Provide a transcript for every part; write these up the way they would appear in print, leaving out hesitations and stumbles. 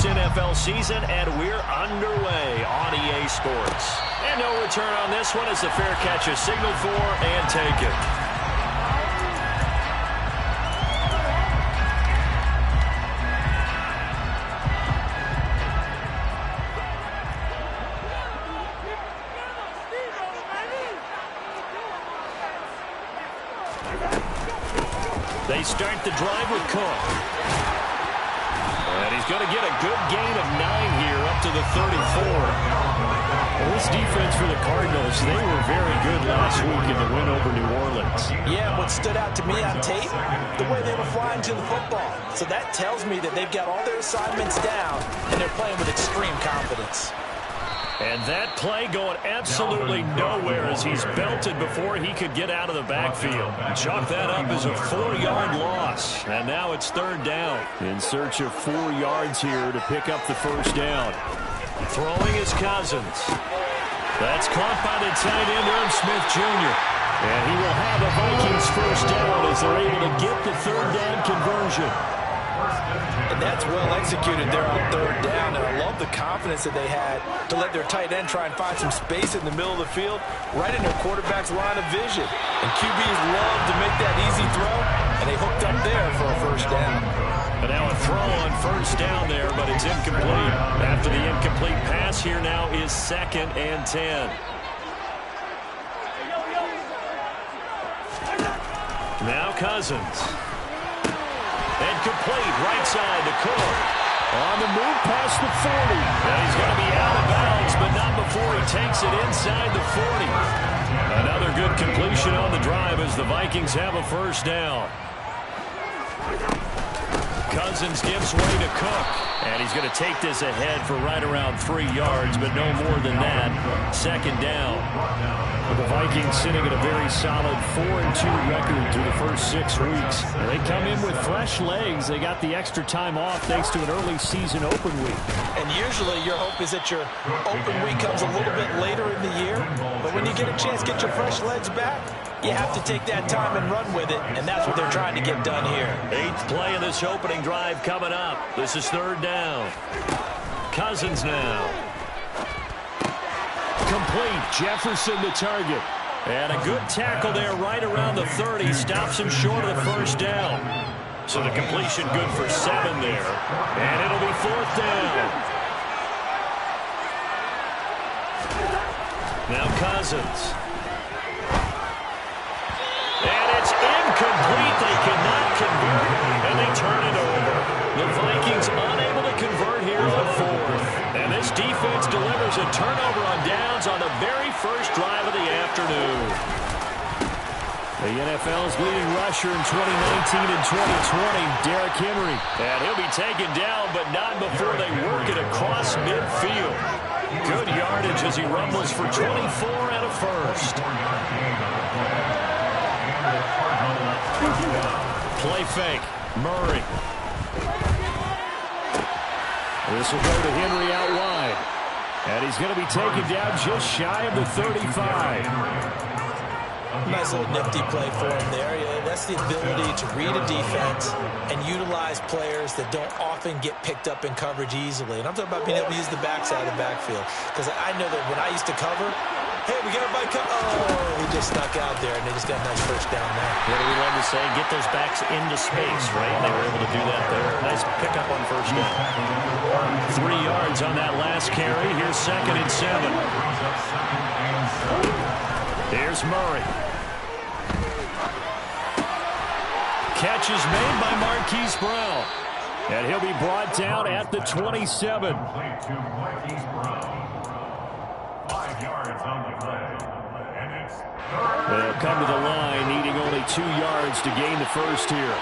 this NFL season, and we're underway on EA Sports. And no return on this one as the fair catch is signaled for and taken. They start the drive with Cook. And he's going to get a good gain of 9 here up to the 34. Well, this defense for the Cardinals, they were very good last week in the win over New Orleans. Yeah, what stood out to me on tape, the way they were flying to the football. So that tells me that they've got all their assignments down, and they're playing with extreme confidence. And that play going absolutely nowhere as he's belted before he could get out of the backfield. Chalk that up as a 4-yard loss. And now it's third down. In search of 4 yards here to pick up the first down. Throwing is Cousins. That's caught by the tight end, Irv Smith Jr. And he will have a Vikings first down as they're able to get the third down conversion. And that's well executed there on third down. And I love the confidence that they had to let their tight end try and find some space in the middle of the field, right in their quarterback's line of vision. And QBs love to make that easy throw, and they hooked up there for a first down. And now a throw on first down there, but it's incomplete. After the incomplete pass, here now is 2nd and 10. Now Cousins. And complete right side to Cook. On the move past the 40. And he's going to be out of bounds, but not before he takes it inside the 40. Another good completion on the drive as the Vikings have a first down. Cousins gives way to Cook. And he's going to take this ahead for right around 3 yards, but no more than that. 2nd down. The Vikings sitting at a very solid 4-2 record through the first 6 weeks. And they come in with fresh legs. They got the extra time off thanks to an early season open week. And usually your hope is that your open week comes a little bit later in the year. But when you get a chance to get your fresh legs back, you have to take that time and run with it. And that's what they're trying to get done here. 8th play of this opening drive coming up. This is third down. Cousins now. Complete. Jefferson the target. And a good tackle there right around the 30. Stops him short of the first down. So the completion good for 7 there. And it'll be 4th down. Now Cousins. And it's incomplete. They cannot convert. And they turn it over. The Vikings unable to convert here on 4th. And this defense delivers a turnover on downs on the very first drive of the afternoon. The NFL's leading rusher in 2019 and 2020, Derrick Henry. And he'll be taken down, but not before they work it across midfield. Good yardage as he rumbles for 24 and a first. Play fake. Murray. This will go to Henry out wide. And he's going to be taken down just shy of the 35. Nice little nifty play for him there. Yeah, that's the ability to read a defense and utilize players that don't often get picked up in coverage easily. And I'm talking about being able to use the backside of the backfield. Because I know that when I used to cover, hey, we got everybody come. Oh, he just snuck out there, and they just got a nice first down there. What do we love to say? Get those backs into space, right? They were able to do that there. Nice pickup on first down. 3 yards on that last carry. Here's 2nd and 7. Here's Murray. Catch is made by Marquise Brown. And he'll be brought down at the 27. 5 yards on the play. And it's They'll come to the line, needing only 2 yards to gain the first here.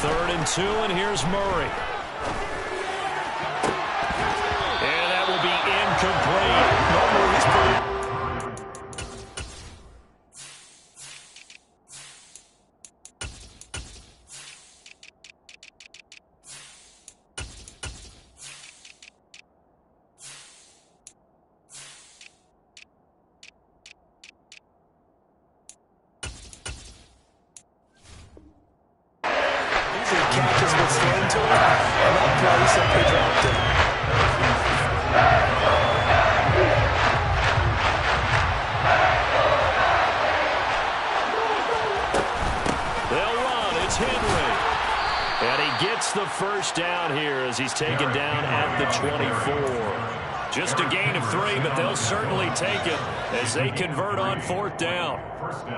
3rd and 2, and here's Murray. And that will be incomplete. he's taken down at the 24. Just a gain of 3, but they'll certainly take it as they convert on 4th down.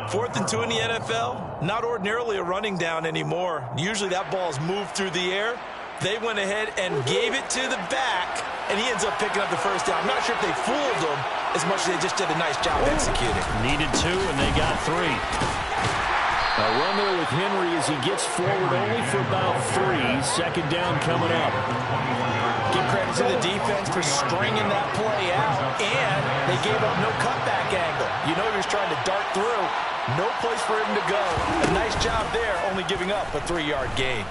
4th and 2 in the NFL, not ordinarily a running down anymore. Usually that ball's moved through the air. They went ahead and gave it to the back, and he ends up picking up the first down. I'm not sure if they fooled him as much as they just did a nice job executing. Needed 2, and they got 3. A run there with Henry as he gets forward only for about 3. 2nd down coming up. Give credit to the defense for stringing that play out, and they gave up no cutback angle. You know he was trying to dart through. No place for him to go. A nice job there, only giving up a 3-yard gain.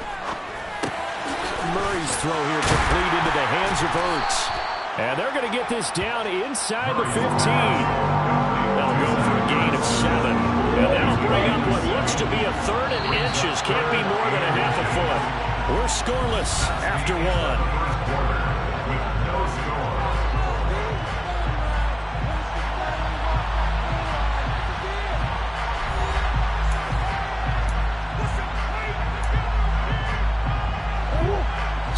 Murray's throw here complete into the hands of Ertz. And they're going to get this down inside the 15. They'll go for a gain of 7. And that'll bring up what looks to be a 3rd and inches. Can't be more than a half a foot. We're scoreless after 1.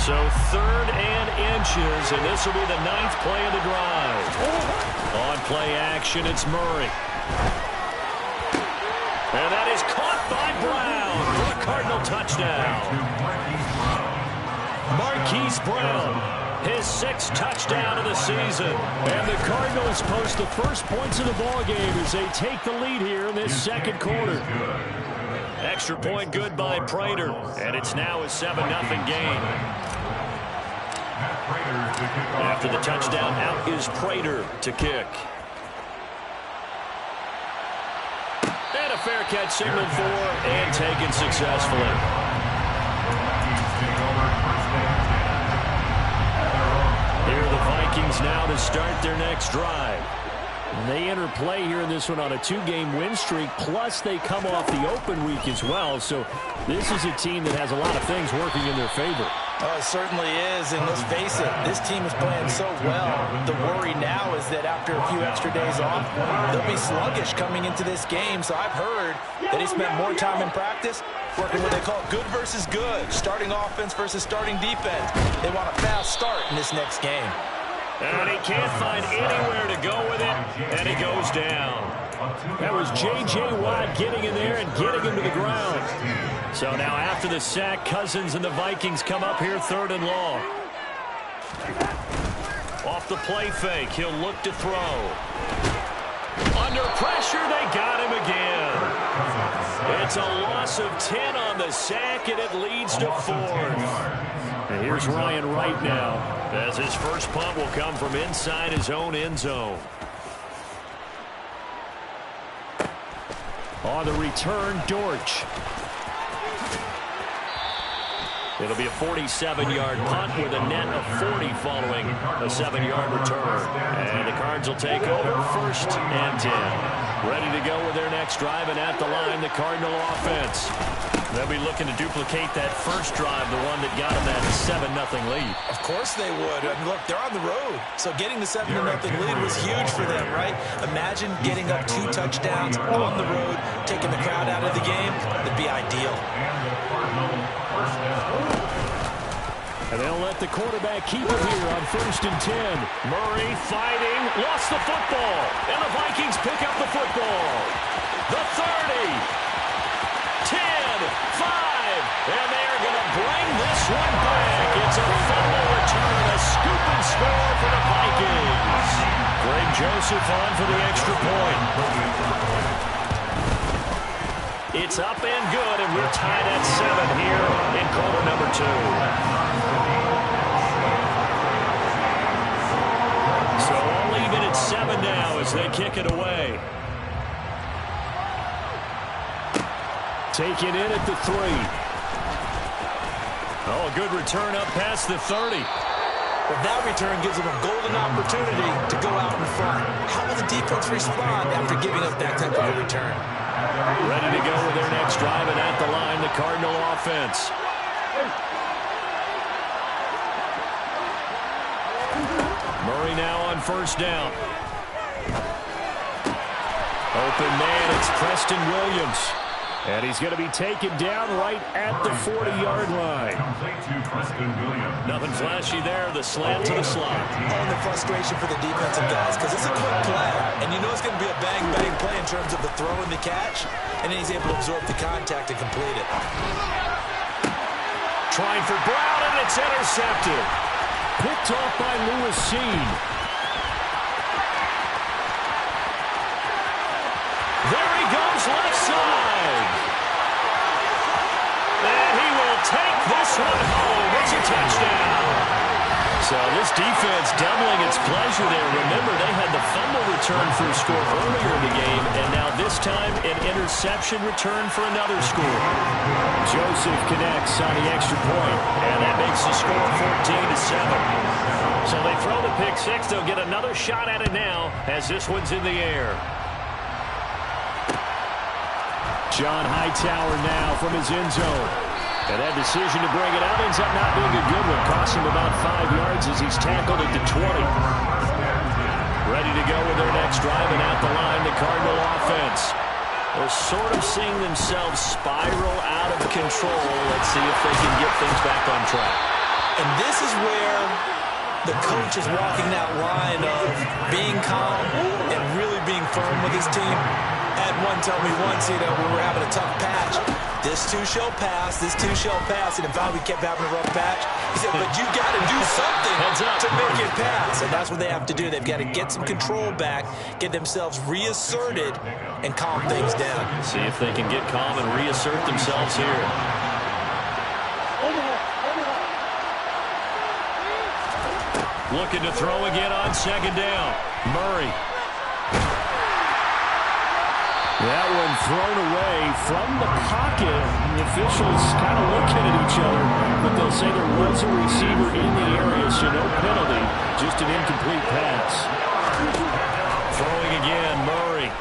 So 3rd and inches, and this will be the 9th play of the drive. On play action, it's Murray. And that is caught by Brown for a Cardinal touchdown. Marquise Brown, his 6th touchdown of the season. And the Cardinals post the first points of the ballgame as they take the lead here in this 2nd quarter. Extra point good by Prater, and it's now a 7-0 game. After the touchdown, out is Prater to kick. And a fair catch signaled for and taken successfully. Here are the Vikings now to start their next drive. And they enter play here in this one on a 2-game win streak, plus they come off the open week as well. So this is a team that has a lot of things working in their favor. Oh, it certainly is, and let's face it, this team is playing so well. The worry now is that after a few extra days off, they'll be sluggish coming into this game. So I've heard that he spent more time in practice working what they call good versus good, starting offense versus starting defense. They want a fast start in this next game. And he can't find anywhere to go with it, and he goes down. That was J.J. Watt getting in there and getting him to the ground. So now after the sack, Cousins and the Vikings come up here 3rd and long. Off the play fake, he'll look to throw. Under pressure, they got him again. It's a loss of 10 on the sack, and it leads to 4th. And here's Ryan Wright now, as his first punt will come from inside his own end zone. On the return, Dortch. It'll be a 47-yard punt with a net of 40 following a 7-yard return. And the Cards will take over 1st and 10. Ready to go with their next drive, and at the line, the Cardinal offense. They'll be looking to duplicate that first drive, the one that got them that 7-0 lead. Of course they would. I mean, look, they're on the road. So getting the 7-0 lead was huge for them, right? Imagine getting up 2 touchdowns on the road, taking the crowd out of the game. That'd be ideal. And they'll let the quarterback keep it here on 1st and 10. Murray fighting, lost the football. And the Vikings pick up the football. The 30. 10, 5, and they're going to bring this one back. It's a fumble return, a scoop and score for the Vikings. Greg Joseph on for the extra point. It's up and good, and we're tied at 7 here in quarter number 2. So I'll leave it at 7 now as they kick it away. Taken in at the 3. Oh, a good return up past the 30. Well, that return gives them a golden opportunity to go out in front. How will the defense respond after giving up that type of a return? Ready to go with their next drive, and at the line, the Cardinal offense. Murray now on 1st down. Open man, it's Preston Williams. And he's going to be taken down right at the 40-yard line. Nothing flashy there. The slant to the slot. And the frustration for the defensive guys, because it's a quick play, and you know it's going to be a bang-bang play in terms of the throw and the catch, and then he's able to absorb the contact and complete it. Trying for Brown, and it's intercepted. Picked off by Lewis Sheen. There he goes, left side. And he will take this one home. It's a touchdown. So this defense doubling its pleasure there. Remember, they had the fumble return for a score earlier in the game, and now this time an interception return for another score. Joseph connects on the extra point, and that makes the score 14-7. So they throw the pick six. They'll get another shot at it now as this one's in the air. John Hightower now from his end zone. And that decision to bring it out ends up not being a good one. Cost him about 5 yards as he's tackled at the 20. Ready to go with their next drive, and at the line, the Cardinal offense. They're sort of seeing themselves spiral out of control. Let's see if they can get things back on track. And this is where the coach is walking that line of being calm and really being firm with his team. Had one tell me once, when we were having a tough patch, this too shall pass, this too shall pass. And if we kept having a rough patch, he said, but you got to do something to make it pass. And that's what they have to do. They've got to get some control back, get themselves reasserted, and calm things down. See if they can get calm and reassert themselves here. Looking to throw again on second down. Murray. That one thrown away from the pocket. The officials kind of looking at each other, but they'll say there was a receiver in the area, so no penalty, just an incomplete pass. Throwing again, Murray.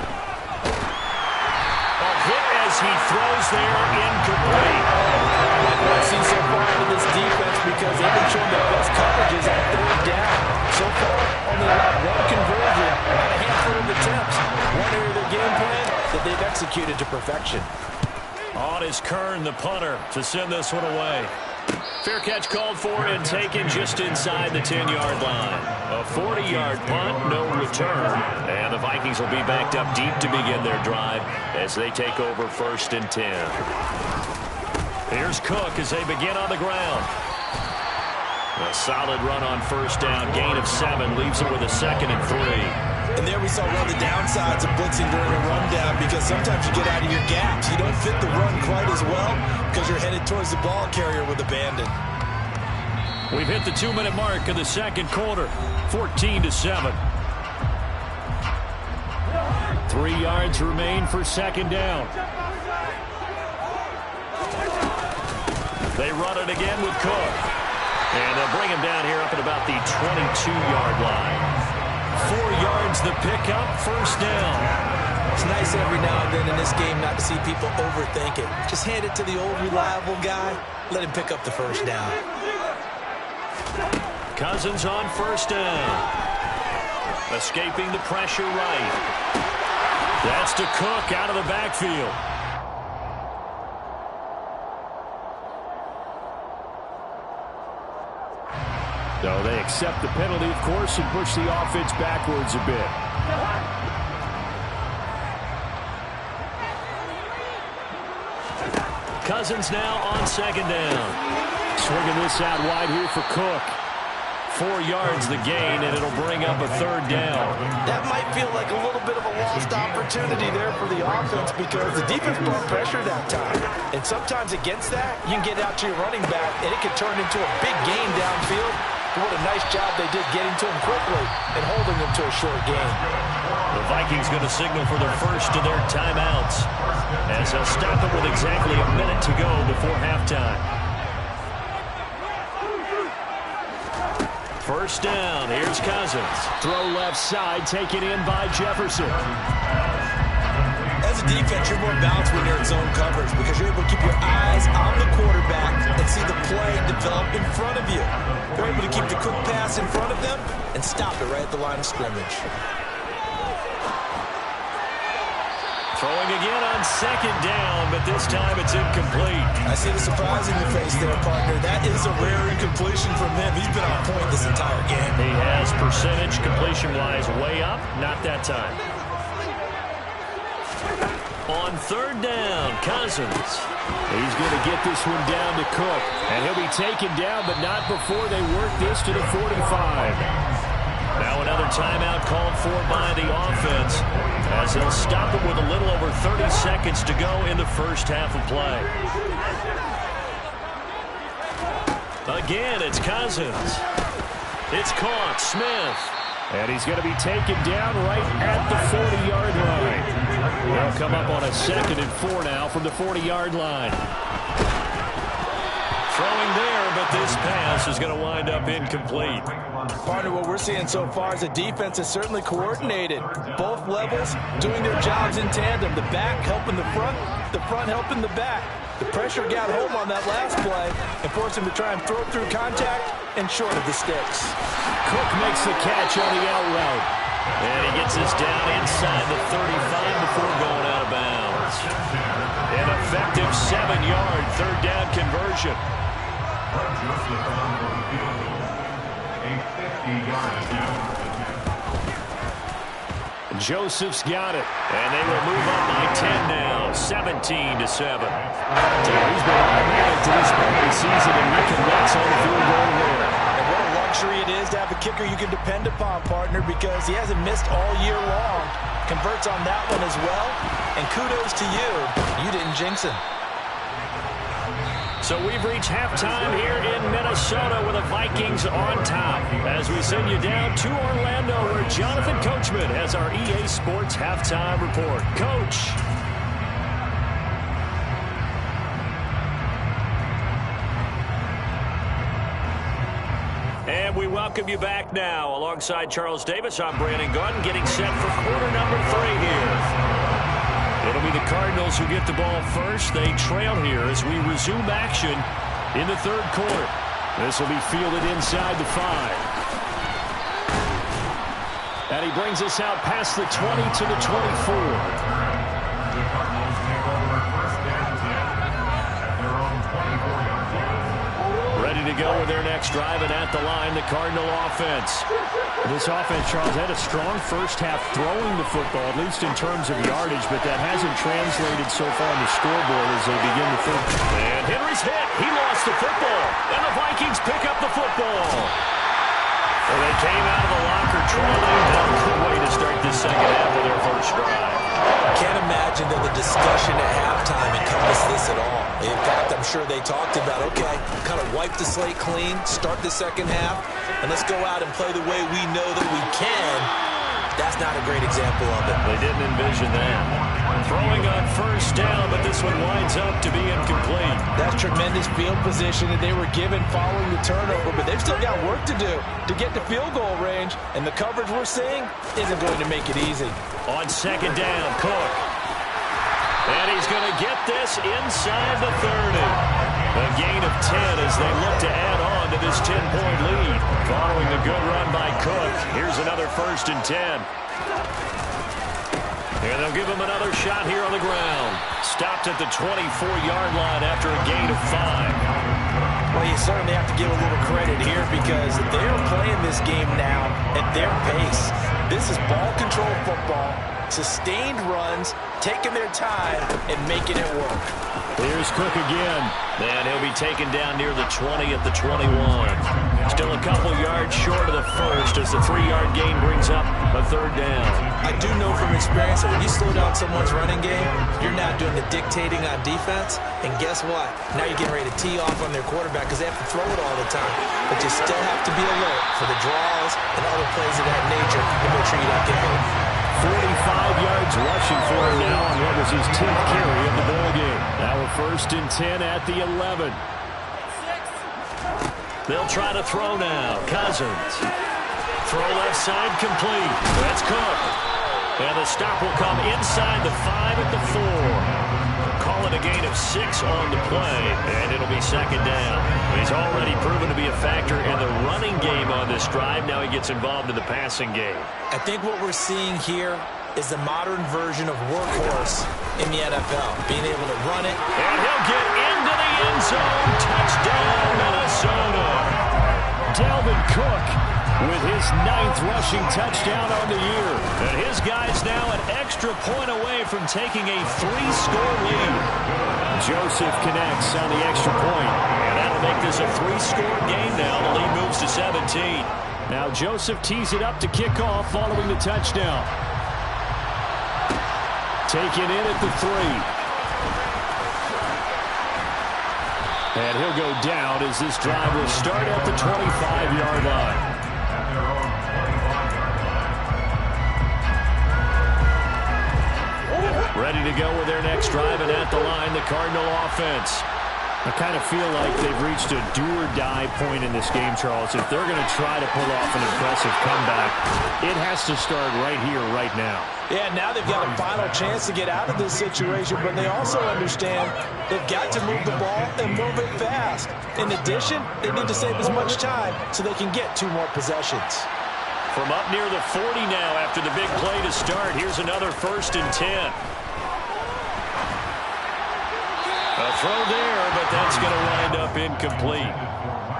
A hit as he throws there, incomplete. What I've seen so far out of this defense, because they've been showing their best coverages at third down. So far, only allowed one conversion, not a handful of attempts. One area of their game plan that they've executed to perfection. On is Kern, the punter, to send this one away. Fair catch called for and taken just inside the 10-yard line. A 40-yard punt, no return. And the Vikings will be backed up deep to begin their drive as they take over 1st and 10. Here's Cook as they begin on the ground. A solid run on 1st down, gain of 7, leaves it with a 2nd and 3. And there we saw one of the downsides of blitzing during a rundown, because sometimes you get out of your gaps. You don't fit the run quite as well because you're headed towards the ball carrier with abandon. We've hit the 2-minute mark of the second quarter, 14-7. 3 yards remain for 2nd down. They run it again with Cook. And they'll bring him down here up at about the 22-yard line. 4 yards the pickup, 1st down. It's nice every now and then in this game not to see people overthink it. Just hand it to the old reliable guy. Let him pick up the 1st down. Cousins on 1st down. Escaping the pressure right. That's to Cook out of the backfield. So they accept the penalty, of course, and push the offense backwards a bit. Cousins now on 2nd down. Swinging this out wide here for Cook. 4 yards the gain, and it'll bring up a 3rd down. That might feel like a little bit of a lost opportunity there for the offense, because the defense brought pressure that time. And sometimes against that, you can get out to your running back, and it can turn into a big gain downfield. What a nice job they did getting to him quickly and holding him to a short gain. The Vikings going to signal for their first of their timeouts as they'll stop it with exactly a minute to go before halftime. 1st down. Here's Cousins. Throw left side, taken in by Jefferson. As a defense, you're more balanced when you're in zone coverage because you're able to keep your eyes on the quarterback and see the play develop in front of you. You're able to keep the quick pass in front of them and stop it right at the line of scrimmage. Throwing again on second down, but this time it's incomplete. I see the surprise in your face there, partner. That is a rare incompletion from him. He's been on point this entire game. He has percentage completion-wise way up. Not that time. On third down, Cousins. He's going to get this one down to Cook. And he'll be taken down, but not before they work this to the 45. Now another timeout called for by the offense, as they'll stop it with a little over 30 seconds to go in the first half of play. Again, it's Cousins. It's caught. Smith. And he's going to be taken down right at the 40-yard line. They'll come up on a 2nd and 4 now from the 40-yard line. Throwing there, but this pass is going to wind up incomplete. Partner, what we're seeing so far is the defense is certainly coordinated. Both levels doing their jobs in tandem. The back helping the front helping the back. The pressure got home on that last play and forced him to try and throw through contact and short of the sticks. Cook makes the catch on the out route. And he gets this down inside the 35 before going out of bounds. An effective 7-yard third down conversion. Joseph's got it, and they will move up by 10 now, 17-7. He's been automatic to this point of the season, and we can watch on the field goal there. And what a luxury it is to have a kicker you can depend upon, partner, because he hasn't missed all year long. Converts on that one as well, and kudos to you. You didn't jinx him. So we've reached halftime here in Minnesota with the Vikings on top as we send you down to Orlando where Jonathan Coachman has our EA Sports halftime report. Coach. And we welcome you back now. Alongside Charles Davis, I'm Brandon Gunn getting set for quarter number 3 here. It'll be the Cardinals who get the ball first. They trail here as we resume action in the third quarter. This will be fielded inside the 5. And he brings us out past the 20 to the 24. Ready to go with their next drive, and at the line, the Cardinal offense. This offense, Charles, had a strong first half throwing the football, at least in terms of yardage, but that hasn't translated so far on the scoreboard as they begin the third. And Henry's hit. He lost the football, and the Vikings pick up the football. Well, they came out of the locker trailing. Not a good way to start this second half of their first drive. I can't imagine that the discussion at halftime encompassed this at all. In fact, I'm sure they talked about, okay, kind of wipe the slate clean, start the second half, and let's go out and play the way we know that we can. That's not a great example of it. They didn't envision that. Throwing on first down, but this one winds up to be incomplete. That's tremendous field position that they were given following the turnover, but they've still got work to do to get to field goal range, and the coverage we're seeing isn't going to make it easy. On second down, Cook. And he's going to get this inside the 30. A gain of 10 as they look to add on to this 10-point lead. Following the good run by Cook, here's another 1st and 10. And they'll give him another shot here on the ground. Stopped at the 24-yard line after a gain of 5. Well, you certainly have to give a little credit here because they're playing this game now at their pace. This is ball control football, sustained runs, taking their time, and making it work. Here's Cook again. And he'll be taken down near the 20 at the 21. Still a couple yards short of the first as the 3-yard gain brings up a 3rd down. I do know from experience that when you slow down someone's running game, you're not doing the dictating on defense. And guess what? Now you're getting ready to tee off on their quarterback because they have to throw it all the time. But you still have to be alert for the draws and other plays of that nature to make sure you don't get hurt. 45 yards rushing for him now on what was his 10th carry of the ball game. Now a 1st and 10 at the 11. They'll try to throw now. Cousins. Throw left side complete. That's Cook. And the stop will come inside the 5 at the 4. Call it a gain of 6 on the play, and it'll be 2nd down. He's already proven to be a factor in the running game on this drive. Now he gets involved in the passing game. I think what we're seeing here is the modern version of workhorse in the NFL, being able to run it. And he'll get into the end zone. Touchdown, Minnesota. Dalvin Cook with his 9th rushing touchdown on the year. And his guy's now an extra point away from taking a 3-score lead. Joseph connects on the extra point. And that'll make this a 3-score game now. The lead moves to 17. Now Joseph tees it up to kick off following the touchdown. Taken in at the 3. And he'll go down as this drive will start at the 25-yard line. Ready to go with their next drive, and at the line, the Cardinal offense. I kind of feel like they've reached a do-or-die point in this game, Charles. If they're going to try to pull off an impressive comeback, it has to start right here, right now. Yeah, now they've got a final chance to get out of this situation, but they also understand they've got to move the ball and move it fast. In addition, they need to save as much time so they can get 2 more possessions. From up near the 40 now after the big play to start, here's another 1st and 10. A throw there, but that's going to wind up incomplete.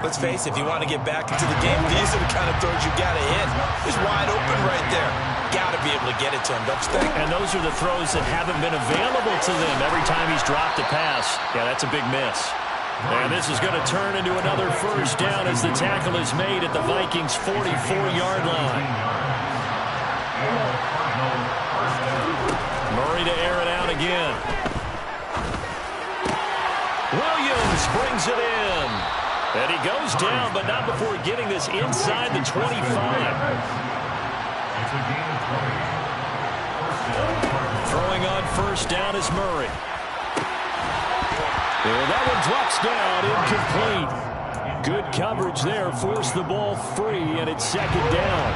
Let's face it, if you want to get back into the game, these are the kind of throws you got to hit. He's wide open right there. Got to be able to get it to him, don't you think? And those are the throws that haven't been available to them every time he's dropped a pass. Yeah, that's a big miss. And this is going to turn into another 1st down as the tackle is made at the Vikings' 44-yard line. Murray to air it out again. Williams brings it in. And he goes down, but not before getting this inside the 25. Throwing on 1st down is Murray. And that one drops down, incomplete. Good coverage there, forced the ball free, and it's 2nd down.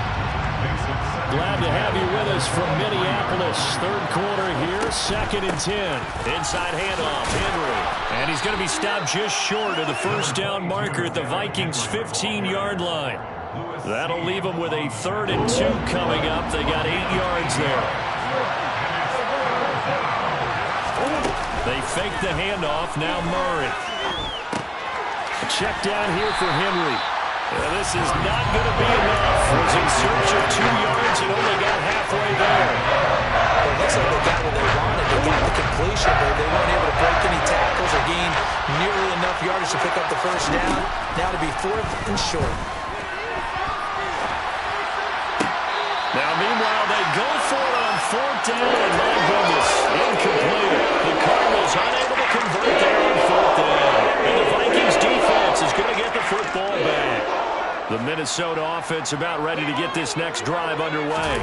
Glad to have you with us from Minneapolis. 3rd quarter here, 2nd and 10. Inside handoff, Henry. And he's going to be stopped just short of the 1st down marker at the Vikings' 15-yard line. That'll leave them with a 3rd and 2 coming up. They got 8 yards there. They fake the handoff, now Murray. Check down here for Henry. And this is not going to be enough. Was in search of 2 yards and only got halfway there. Well, it looks like they got what they wanted. They got the completion, but they weren't able to break any tackles or gain nearly enough yardage to pick up the 1st down. Now to be 4th and short. Now, meanwhile, they go for it on 4th down, and my goodness, incomplete. The Cardinals unable to convert there on 4th down. And the Vikings defense is going to get the football back. The Minnesota offense about ready to get this next drive underway.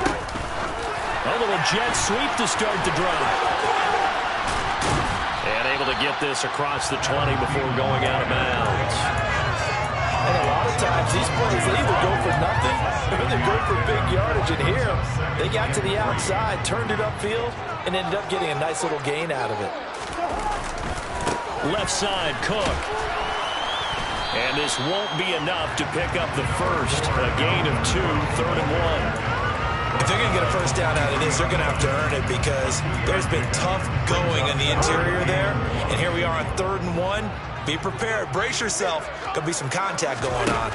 A little jet sweep to start the drive. And able to get this across the 20 before going out of bounds. And a lot of times these plays, they either go for nothing or they go for big yardage. And here, they got to the outside, turned it upfield, and ended up getting a nice little gain out of it. Left side, Cook. And this won't be enough to pick up the 1st. A gain of 2, 3rd and 1. If they're going to get a 1st down out of this, they're going to have to earn it because there's been tough going in the interior there. And here we are on 3rd and 1. Be prepared. Brace yourself. Could be some contact going on.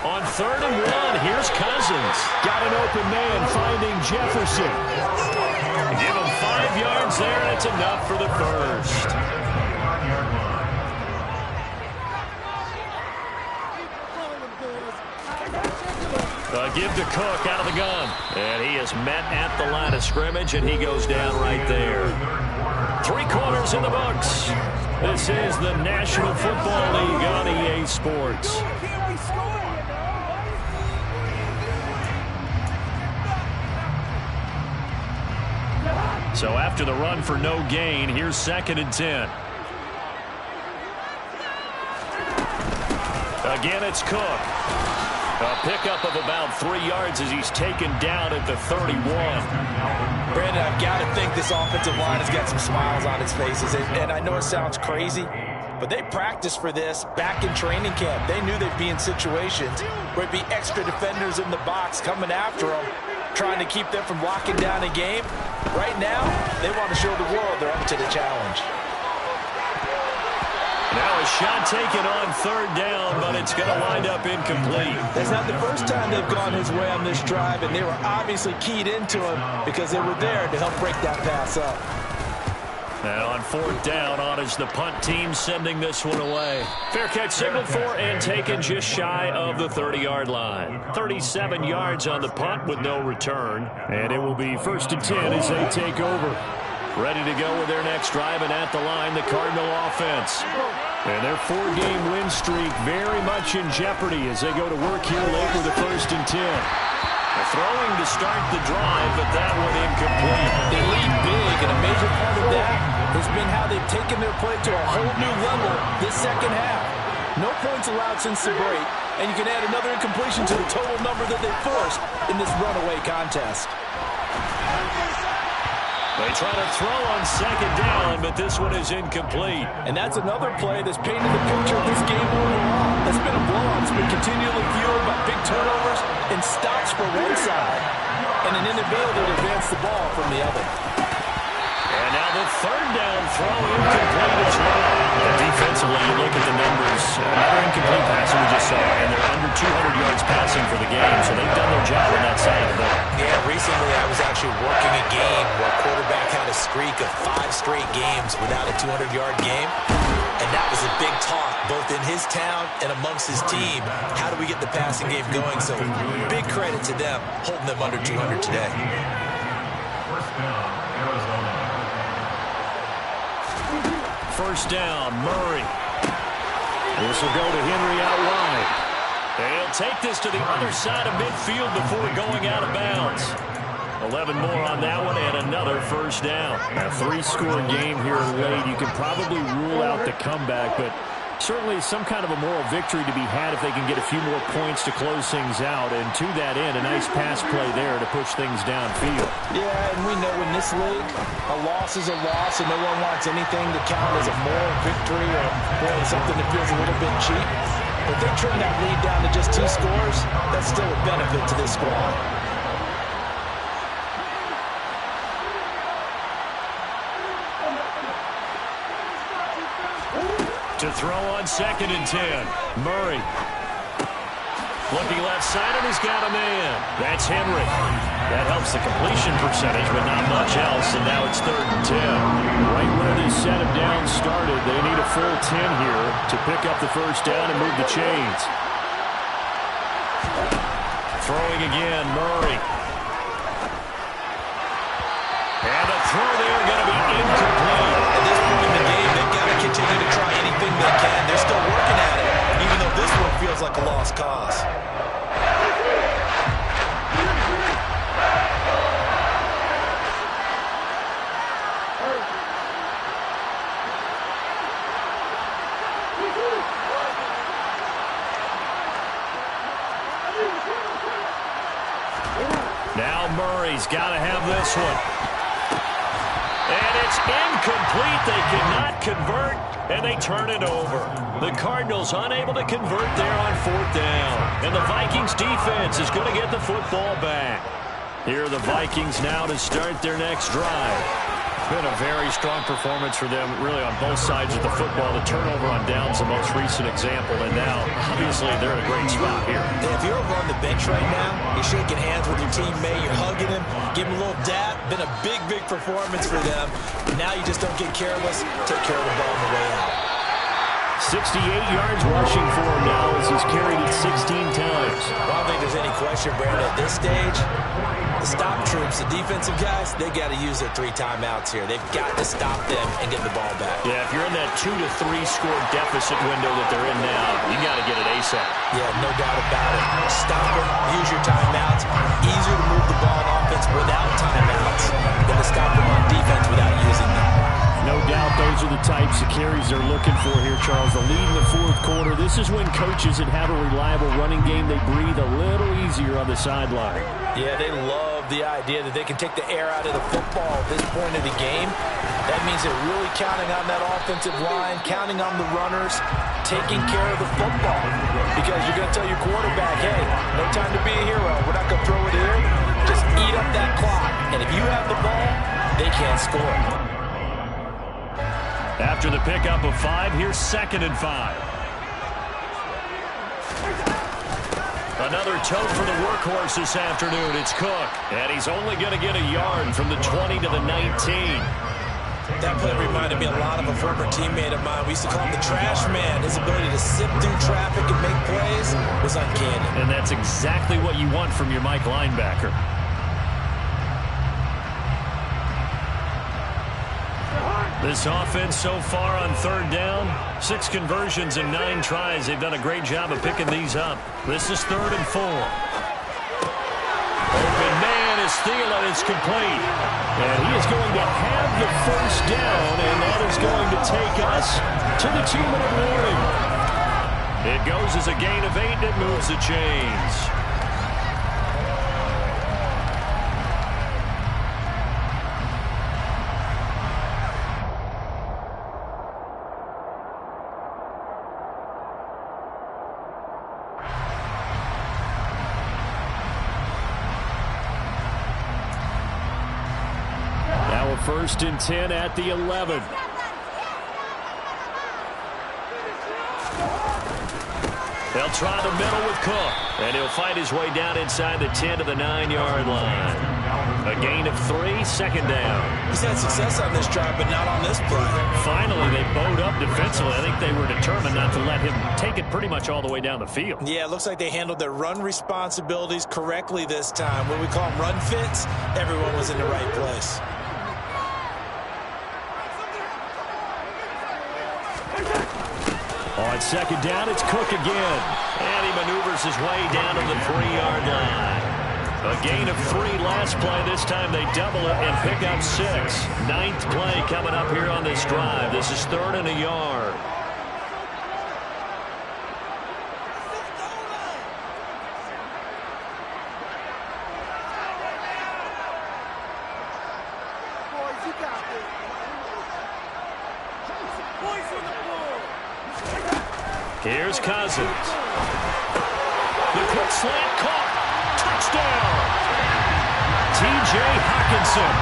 On 3rd and 1, here's Cousins. Got an open man finding Jefferson. Give him 5 yards there, and it's enough for the 1st. Give to Cook out of the gun. And he is met at the line of scrimmage, and he goes down right there. 3 quarters in the books. This is the National Football League on EA Sports. So after the run for no gain, here's 2nd and 10. Again, it's Cook. A pickup of about 3 yards as he's taken down at the 31. Brandon, I've got to think this offensive line has got some smiles on its faces. And I know it sounds crazy, but they practiced for this back in training camp. They knew they'd be in situations where it'd be extra defenders in the box coming after them, trying to keep them from locking down a game. Right now, they want to show the world they're up to the challenge. Now a shot taken on third down, but it's going to wind up incomplete. That's not the first time they've gone his way on this drive, and they were obviously keyed into him because they were there to help break that pass up. And on fourth down, on is the punt team sending this one away. Fair catch signaled for and taken just shy of the 30-yard line. 37 yards on the punt with no return. And it will be 1st and 10 as they take over. Ready to go with their next drive, and at the line, the Cardinal offense. And their 4-game win streak very much in jeopardy as they go to work here late with the 1st and 10. Throwing to start the drive, but that one incomplete. They lead big, and a major part of that has been how they've taken their play to a whole new level this second half. No points allowed since the break, and you can add another incompletion to the total number that they forced in this runaway contest. They try to throw on second down, but this one is incomplete. And that's another play that's painted the picture of this game overall. It's been a blowout. It's been continually fueled by big turnovers and stops for one side and an inability to advance the ball from the other. And now the third down throw incomplete as well. And defensively, you look at the numbers. Another incomplete pass we just saw, and they're under 200 yards passing for the game, so they've done their job on that side of the ball. Yeah, recently I was actually working a game where a quarterback had a streak of 5 straight games without a 200-yard game. And that was a big talk, both in his town and amongst his team. How do we get the passing game going? So big credit to them, holding them under 200 today. First down, Murray. This will go to Henry out wide. They'll take this to the other side of midfield before going out of bounds. 11 more on that one and another first down. A 3-score game here late. You can probably rule out the comeback, but certainly some kind of a moral victory to be had if they can get a few more points to close things out. And to that end, a nice pass play there to push things downfield. Yeah, and we know in this league, a loss is a loss, and no one wants anything to count as a moral victory or really something that feels a little bit cheap. But if they trim that lead down to just 2 scores, that's still a benefit to this squad. To throw on 2nd and 10. Murray. Looking left side, and he's got a man. That's Henry. That helps the completion percentage, but not much else, and now it's 3rd and 10. Right where this set of downs started, they need a full 10 here to pick up the first down and move the chains. Throwing again, Murray. And a throw there going to be incomplete. At this point in the game, they've got to continue to try anything they can. They're still working at it, even though this one feels like a lost cause. Now Murray's got to have this one. And it's incomplete. They cannot convert, and they turn it over. The Cardinals unable to convert there on 4th down. And the Vikings defense is going to get the football back. Here are the Vikings now to start their next drive. Been a very strong performance for them, really, on both sides of the football. The turnover on downs, the most recent example, and now, obviously, they're in a great spot here. If you're over on the bench right now, you're shaking hands with your teammate, you're hugging him, give him a little dap. Been a big, big performance for them. Now you just don't get careless. Take care of the ball on the way out. 68 yards rushing for him now as he's carried it 16 times. I don't think there's any question, Brandon, at this stage. The stop troops, the defensive guys, they got to use their 3 timeouts here. They've got to stop them and get the ball back. Yeah, if you're in that 2 to 3 score deficit window that they're in now, you got to get it ASAP. Yeah, no doubt about it. Stop them, use your timeouts. Easier to move the ball on offense without timeouts than to stop them on defense without using them. No doubt those are the types of carries they're looking for here, Charles. The lead in the 4th quarter. This is when coaches that have a reliable running game, they breathe a little easier on the sideline. Yeah, they love the idea that they can take the air out of the football at this point of the game. That means they're really counting on that offensive line, counting on the runners, taking care of the football. Because you're going to tell your quarterback, hey, no time to be a hero. We're not going to throw it here. Just eat up that clock. And if you have the ball, they can't score. After the pickup of 5, here's 2nd and 5. Another tote for the workhorse this afternoon. It's Cook. And he's only going to get a yard from the 20 to the 19. That play reminded me a lot of a former teammate of mine. We used to call him the trash man. His ability to sift through traffic and make plays was uncanny. And that's exactly what you want from your Mike linebacker. This offense so far on 3rd down, 6 conversions and 9 tries. They've done a great job of picking these up. This is 3rd and 4. Open man is Thielen. It's complete. And he is going to have the 1st down, and that is going to take us to the 2-minute warning. It goes as a gain of 8, and it moves the chains. Now a 1st and 10 at the 11. They'll try the middle with Cook, and he'll fight his way down inside the 10 to the 9-yard line. A gain of 3, 2nd down. He's had success on this drive, but not on this play. Finally, they bowed up defensively. I think they were determined not to let him take it pretty much all the way down the field. Yeah, it looks like they handled their run responsibilities correctly this time. What we call them run fits, everyone was in the right place. On 2nd down, it's Cook again. And he maneuvers his way down to the 3-yard line. A gain of 3 last play. This time they double it and pick up 6. 9th play coming up here on this drive. This is 3rd and a yard. Here's Cousins. The quick slant caught. Touchdown. T.J. Hockenson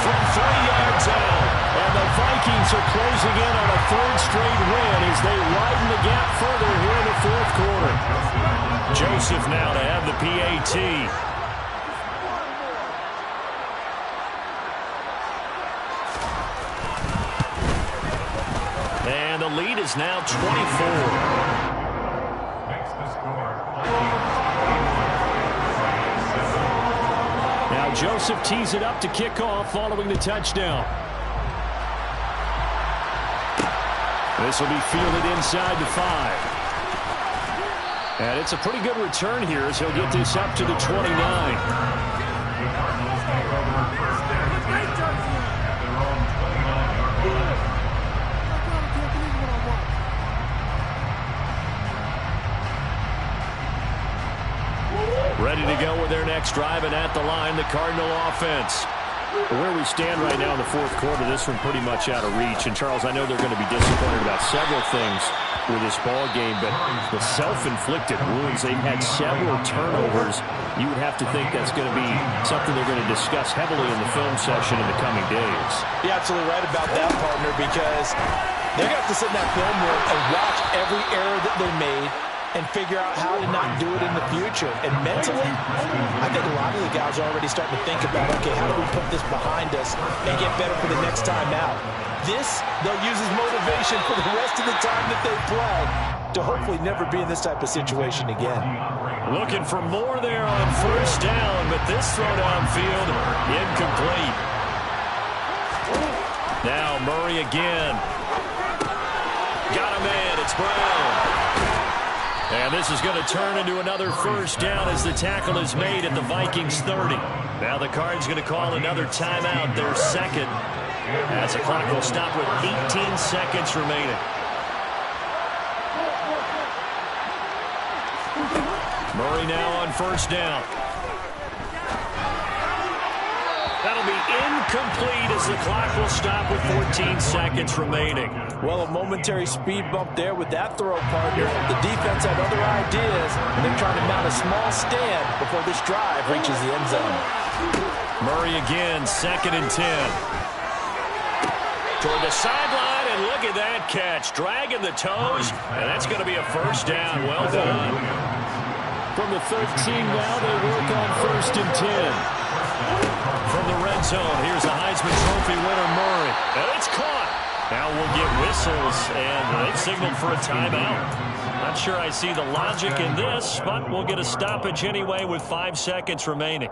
from 3 yards out. And the Vikings are closing in on a 3rd straight win as they widen the gap further here in the 4th quarter. Joseph now to have the PAT. And the lead is now 24. Now Joseph tees it up to kick off following the touchdown. This will be fielded inside the 5. And it's a pretty good return here as he'll get this up to the 29. Ready to go with their next drive, and at the line, the Cardinal offense. Where we stand right now in the 4th quarter, this one pretty much out of reach. And, Charles, I know they're going to be disappointed about several things with this ball game, but the self-inflicted wounds, they've had several turnovers. You would have to think that's going to be something they're going to discuss heavily in the film session in the coming days. You're absolutely right about that, partner, because they're going to have to sit in that film room and watch every error that they made and figure out how to not do it in the future. And mentally, I think a lot of the guys are already starting to think about, okay, how do we put this behind us and get better for the next time out? This, they'll use as motivation for the rest of the time that they play to hopefully never be in this type of situation again. Looking for more there on 1st down, but this throw downfield, incomplete. Now Murray again. Got a man, it's Brown. And this is going to turn into another 1st down as the tackle is made at the Vikings 30. Now the Cards going to call another timeout, their 2nd. As the clock will stop with 18 seconds remaining. Murray now on 1st down. That'll be Incomplete as the clock will stop with 14 seconds remaining. Well, a momentary speed bump there with that throw, partner. The defense had other ideas, and they're trying to mount a small stand before this drive reaches the end zone. Murray again, 2nd and 10. Toward the sideline, and look at that catch. Dragging the toes, and that's going to be a first down. Well done. From the 13 now, they work on 1st and 10. From the red zone, here's the Heisman Trophy winner, Murray. And it's caught. Now we'll get whistles, and they've signaled for a timeout. Not sure I see the logic in this, but we'll get a stoppage anyway with 5 seconds remaining.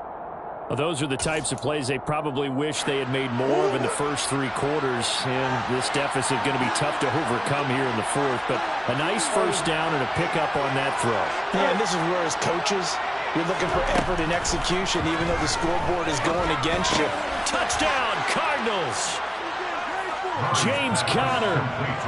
Well, those are the types of plays they probably wish they had made more of in the first 3 quarters. And this deficit going to be tough to overcome here in the 4th. But a nice first down and a pickup on that throw. Yeah, and this is where as coaches, you're looking for effort and execution, even though the scoreboard is going against you. Touchdown, Cardinals! James Conner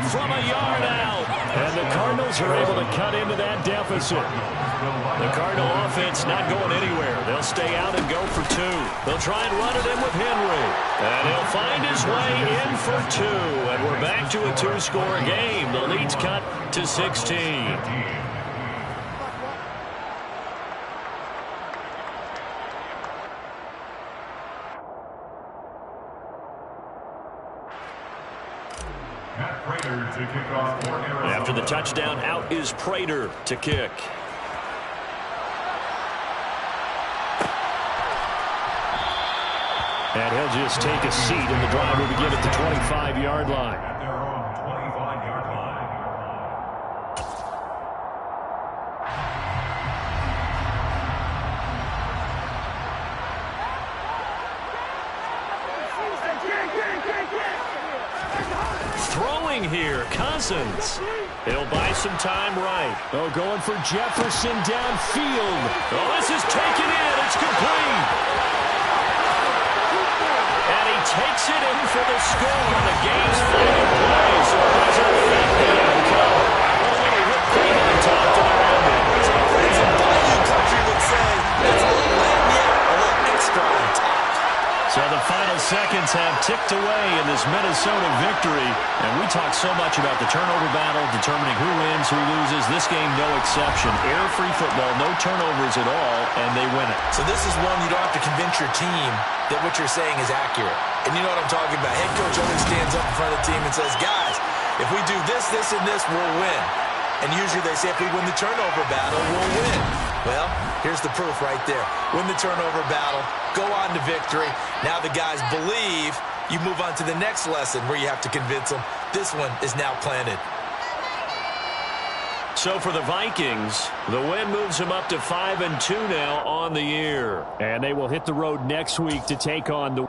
from a yard out. And the Cardinals are able to cut into that deficit. The Cardinal offense not going anywhere. They'll stay out and go for 2. They'll try and run it in with Henry. And he'll find his way in for 2. And we're back to a 2-score game. The lead's cut to 16. After the touchdown, out is Prater to kick. And he'll just take a seat, and the drive will begin at the 25-yard line. At their own 25-yard line. Throwing here, Cousins. He'll buy some time right. Oh, going for Jefferson downfield. Oh, this is taken in. It's complete. And he takes it in for the score. The game's flying play, so it doesn't affect the outcome. A little whipped cream on top to their ending. Some Bayou country would say that's a little lame yet, a little extra on top. So the final seconds have ticked away in this Minnesota victory. And we talk so much about the turnover battle, determining who wins, who loses. This game, no exception. Error-free football, no turnovers at all, and they win it. So this is one you don't have to convince your team that what you're saying is accurate. And you know what I'm talking about. Head coach always stands up in front of the team and says, guys, if we do this, this, and this, we'll win. And usually they say if we win the turnover battle, we'll win. Well, here's the proof right there. Win the turnover battle, go on to victory. Now the guys believe. You move on to the next lesson where you have to convince them. This one is now planted. So for the Vikings, the win moves them up to 5-2 now on the year. And they will hit the road next week to take on the